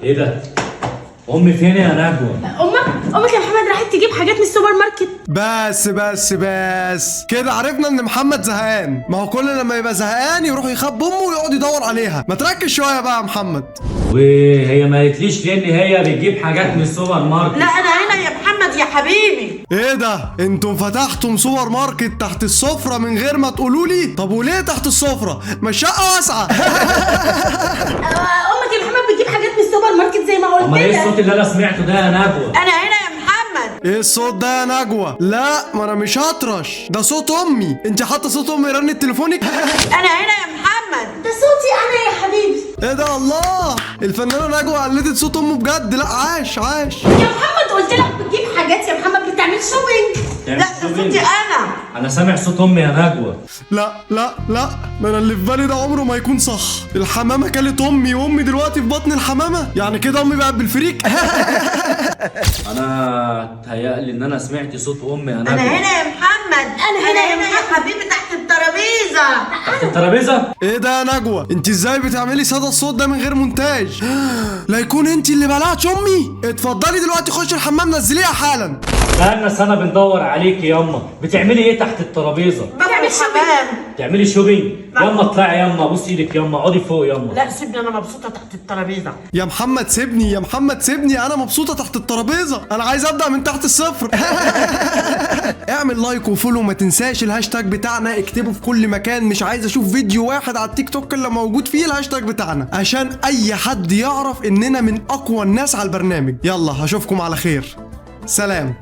ايه ده؟ امي فين يا نجوى؟ امك يا محمد راحت تجيب حاجات من السوبر ماركت. بس كده عرفنا ان محمد زهقان. ما هو كل لما يبقى زهقان يروح يخبي امه ويقعد يدور عليها. ما تركز شويه بقى يا محمد. وهي ما قالتليش ليه ان هي بتجيب حاجات من السوبر ماركت؟ لا انا هنا يا محمد يا حبيبي. ايه ده؟ انتم فتحتم سوبر ماركت تحت السفره من غير ما تقولوا لي؟ طب وليه تحت السفره؟ ما الشقه واسعه. امك يا محمد بتجيب حاجات من السوبر ماركت زي ما قلت امال ايه لك. الصوت اللي انا سمعته ده يا نجوى؟ انا هنا يا محمد. ايه الصوت ده يا نجوى؟ لا ما انا مش هطرش، ده صوت امي. انت حاطه صوت امي رنت تليفونك؟ انا هنا يا محمد. ده صوتي انا يا حبيبي. ايه ده؟ الله، الفنانه نجوى قلدت صوت امه بجد. لا عاش. يا محمد قلت لك بتجيب حاجات يا محمد، بتعمل شوبينج. لا ده صوتي انا سامع صوت امي يا نجوى. لا ما انا اللي في بالي ده عمره ما يكون صح. الحمامه كلت امي وامي دلوقتي في بطن الحمامه، يعني كده امي بقت بالفريك. انا تهيألي ان انا سمعت صوت امي يا نجوى. انا هنا يا محمد. أنا هنا يا يا حبيبي تحت الترابيزه. تحت الترابيزه؟ ايه ده يا نجوى؟ انت ازاي بتعملي صدى الصوت ده من غير مونتاج؟ لا يكون انت اللي بلعت امي. اتفضلي دلوقتي خش الحمام نزليها حالا. بقالنا سنه بندور عليكي ياما. بتعملي ايه تحت الترابيزه؟ بتعمل الحمام. تعملي شوبينج؟ ياما اطلعي ياما، بصي ايدك ياما، اقعدي فوق ياما. لا سيبني انا مبسوطه تحت الترابيزه. يا محمد سيبني انا مبسوطه تحت الترابيزه. انا عايز ابدا من تحت الصفر. اعمل لايك وفولو، ما تنساش الهاشتاج بتاعنا. اكتبه في كل مكان. مش عايز اشوف فيديو واحد على التيك توك الا موجود فيه الهاشتاج بتاعنا، عشان اي حد يعرف اننا من اقوى الناس على البرنامج. يلا هشوفكم على خير. سلام.